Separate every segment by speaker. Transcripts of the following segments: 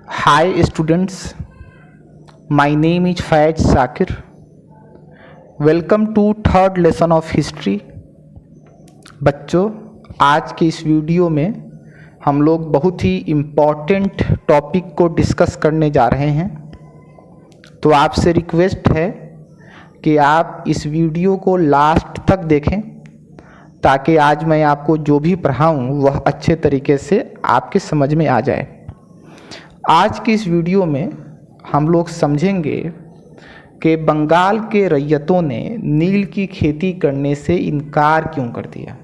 Speaker 1: Hi students, my name is Faiz Sakir. Welcome to third lesson of history. बच्चों, आज के इस video में हम लोग बहुत ही इम्पॉर्टेंट टॉपिक को डिस्कस करने जा रहे हैं। तो आपसे रिक्वेस्ट है कि आप इस वीडियो को लास्ट तक देखें ताकि आज मैं आपको जो भी पढ़ाऊँ वह अच्छे तरीके से आपके समझ में आ जाए। आज की इस वीडियो में हम लोग समझेंगे कि बंगाल के रैयतों ने नील की खेती करने से इनकार क्यों कर दिया,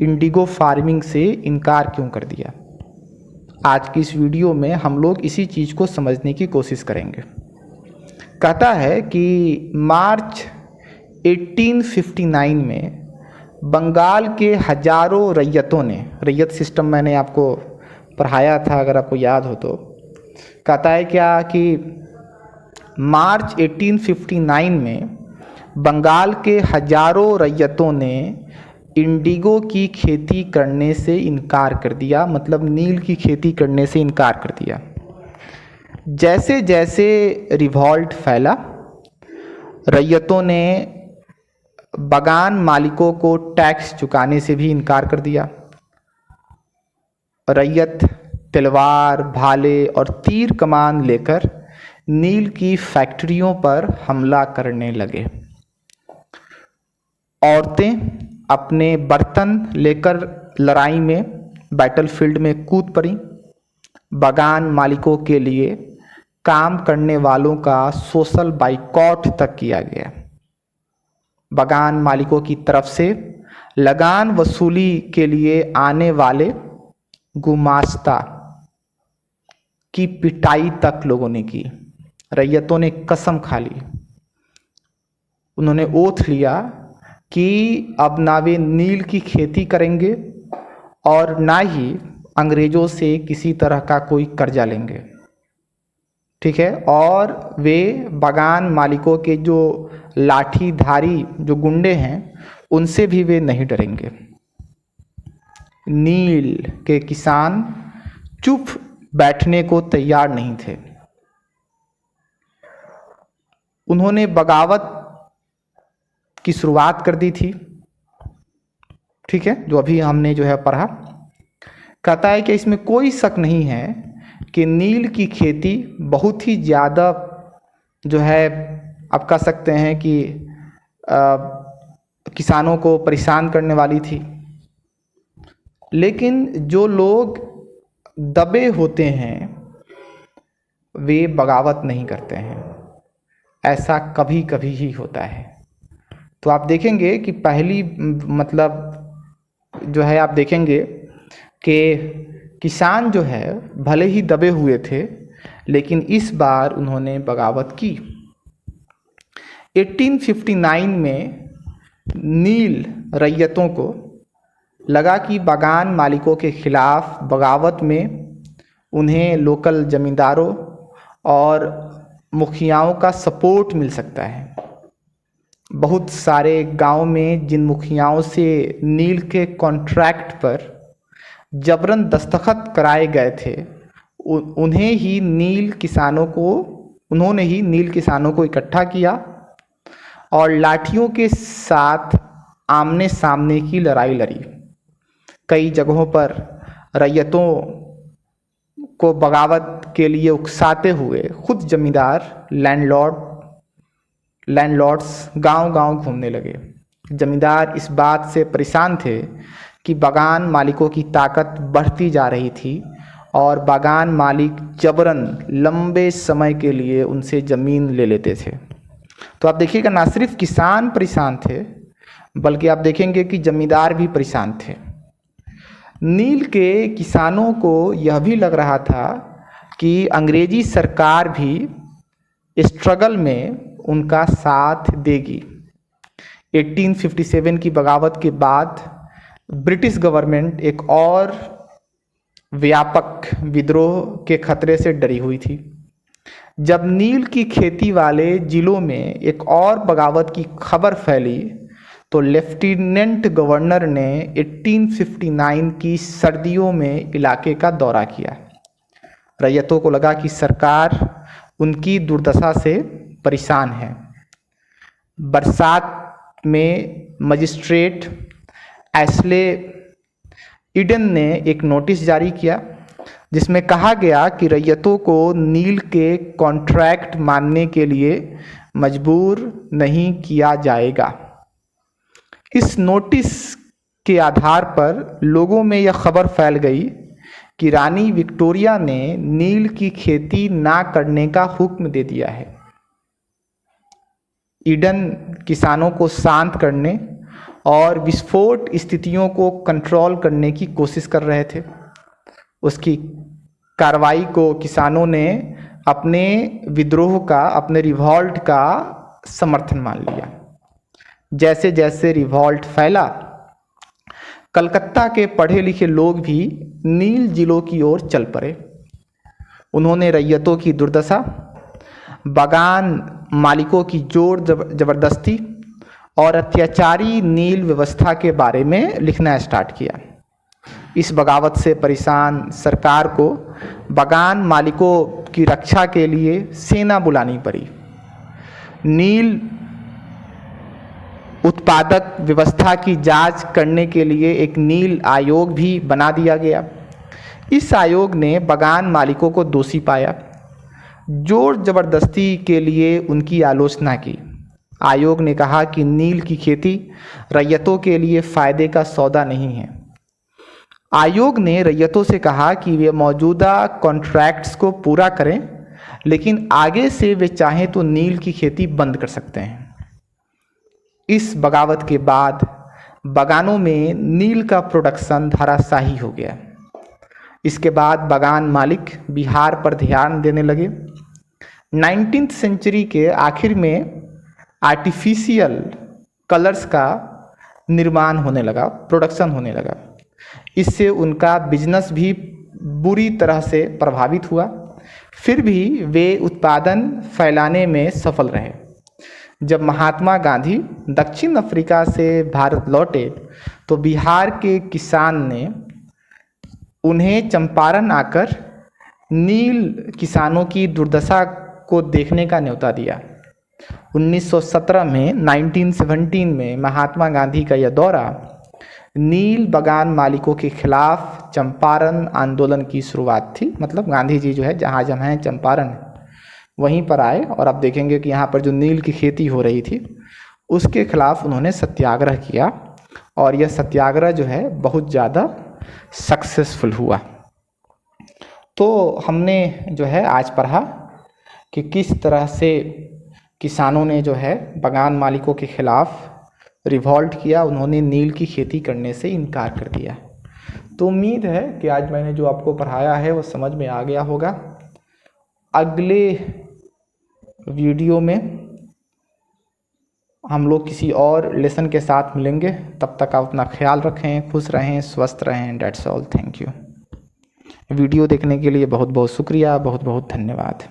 Speaker 1: इंडिगो फार्मिंग से इनकार क्यों कर दिया। आज की इस वीडियो में हम लोग इसी चीज़ को समझने की कोशिश करेंगे। कहता है कि मार्च 1859 में बंगाल के हजारों रैयतों ने, रैयत सिस्टम मैंने आपको पढ़ाया था अगर आपको याद हो तो, कहता है क्या कि मार्च 1859 में बंगाल के हजारों रैयतों ने इंडिगो की खेती करने से इनकार कर दिया, मतलब नील की खेती करने से इनकार कर दिया। जैसे जैसे रिवॉल्ट फैला, रैयतों ने बागान मालिकों को टैक्स चुकाने से भी इनकार कर दिया। रैयत तलवार, भाले और तीर कमान लेकर नील की फैक्ट्रियों पर हमला करने लगे। औरतें अपने बर्तन लेकर लड़ाई में, बैटलफील्ड में कूद पड़ी। बागान मालिकों के लिए काम करने वालों का सोशल बाइकॉट तक किया गया। बागान मालिकों की तरफ से लगान वसूली के लिए आने वाले गुमास्ता की पिटाई तक लोगों ने की। रैयतों ने कसम खा ली, उन्होंने ओथ लिया कि अब ना वे नील की खेती करेंगे और ना ही अंग्रेज़ों से किसी तरह का कोई कर्जा लेंगे, ठीक है। और वे बागान मालिकों के जो लाठीधारी जो गुंडे हैं उनसे भी वे नहीं डरेंगे। नील के किसान चुप बैठने को तैयार नहीं थे। उन्होंने बगावत की शुरुआत कर दी थी, ठीक है, जो अभी हमने जो है पढ़ा। कहता है कि इसमें कोई शक नहीं है कि नील की खेती बहुत ही ज़्यादा जो है आप कह सकते हैं कि किसानों को परेशान करने वाली थी। लेकिन जो लोग दबे होते हैं वे बगावत नहीं करते हैं, ऐसा कभी कभी ही होता है। तो आप देखेंगे कि पहली मतलब जो है आप देखेंगे कि किसान जो है भले ही दबे हुए थे लेकिन इस बार उन्होंने बगावत की। 1859 में नील रैयतों को लगा कि बागान मालिकों के खिलाफ बगावत में उन्हें लोकल जमींदारों और मुखियाओं का सपोर्ट मिल सकता है। बहुत सारे गांव में जिन मुखियाओं से नील के कॉन्ट्रैक्ट पर जबरन दस्तखत कराए गए थे उन्होंने ही नील किसानों को इकट्ठा किया और लाठियों के साथ आमने सामने की लड़ाई लड़ी। कई जगहों पर रैयतों को बगावत के लिए उकसाते हुए खुद जमींदार लैंडलॉर्ड्स गांव-गांव घूमने लगे। जमींदार इस बात से परेशान थे कि बागान मालिकों की ताकत बढ़ती जा रही थी और बागान मालिक जबरन लंबे समय के लिए उनसे ज़मीन ले लेते थे। तो आप देखिएगा ना सिर्फ किसान परेशान थे बल्कि आप देखेंगे कि जमींदार भी परेशान थे। नील के किसानों को यह भी लग रहा था कि अंग्रेजी सरकार भी स्ट्रगल में उनका साथ देगी। 1857 की बगावत के बाद ब्रिटिश गवर्नमेंट एक और व्यापक विद्रोह के खतरे से डरी हुई थी। जब नील की खेती वाले जिलों में एक और बगावत की खबर फैली तो लेफ्टिनेंट गवर्नर ने 1859 की सर्दियों में इलाके का दौरा किया रैयतों को लगा कि सरकार उनकी दुर्दशा से परेशान है। बरसात में मजिस्ट्रेट एशले ईडन ने एक नोटिस जारी किया जिसमें कहा गया कि रैयतों को नील के कॉन्ट्रैक्ट मानने के लिए मजबूर नहीं किया जाएगा। इस नोटिस के आधार पर लोगों में यह खबर फैल गई कि रानी विक्टोरिया ने नील की खेती ना करने का हुक्म दे दिया है। ईडन किसानों को शांत करने और विस्फोट स्थितियों को कंट्रोल करने की कोशिश कर रहे थे। उसकी कार्रवाई को किसानों ने अपने विद्रोह का, अपने रिवॉल्ट का समर्थन मान लिया। जैसे जैसे रिवॉल्ट फैला, कलकत्ता के पढ़े लिखे लोग भी नील जिलों की ओर चल पड़े। उन्होंने रैयतों की दुर्दशा, बागान मालिकों की जोर जबरदस्ती और अत्याचारी नील व्यवस्था के बारे में लिखना स्टार्ट किया। इस बगावत से परेशान सरकार को बागान मालिकों की रक्षा के लिए सेना बुलानी पड़ी। नील उत्पादक व्यवस्था की जांच करने के लिए एक नील आयोग भी बना दिया गया। इस आयोग ने बागान मालिकों को दोषी पाया, जोर जबरदस्ती के लिए उनकी आलोचना की। आयोग ने कहा कि नील की खेती रैयतों के लिए फ़ायदे का सौदा नहीं है। आयोग ने रैयतों से कहा कि वे मौजूदा कॉन्ट्रैक्ट्स को पूरा करें, लेकिन आगे से वे चाहें तो नील की खेती बंद कर सकते हैं। इस बगावत के बाद बागानों में नील का प्रोडक्शन धराशायी हो गया। इसके बाद बागान मालिक बिहार पर ध्यान देने लगे। 19वीं सेंचुरी के आखिर में आर्टिफिशियल कलर्स का निर्माण होने लगा, प्रोडक्शन होने लगा। इससे उनका बिजनेस भी बुरी तरह से प्रभावित हुआ। फिर भी वे उत्पादन फैलाने में सफल रहे। जब महात्मा गांधी दक्षिण अफ्रीका से भारत लौटे तो बिहार के किसान ने उन्हें चंपारण आकर नील किसानों की दुर्दशा को देखने का न्योता दिया। 1917 में 1917 में महात्मा गांधी का यह दौरा नील बागान मालिकों के खिलाफ चंपारण आंदोलन की शुरुआत थी। मतलब गांधी जी जो है, जहाँ जहाँ हैं चंपारण, वहीं पर आए और आप देखेंगे कि यहाँ पर जो नील की खेती हो रही थी उसके खिलाफ उन्होंने सत्याग्रह किया और यह सत्याग्रह जो है बहुत ज़्यादा सक्सेसफुल हुआ। तो हमने जो है आज पढ़ा कि किस तरह से किसानों ने जो है बागान मालिकों के खिलाफ रिवॉल्ट किया, उन्होंने नील की खेती करने से इनकार कर दिया। तो उम्मीद है कि आज मैंने जो आपको पढ़ाया है वो समझ में आ गया होगा। अगले वीडियो में हम लोग किसी और लेसन के साथ मिलेंगे। तब तक आप अपना ख्याल रखें, खुश रहें, स्वस्थ रहें। That's all, thank you. Video देखने के लिए बहुत बहुत शुक्रिया, बहुत बहुत धन्यवाद।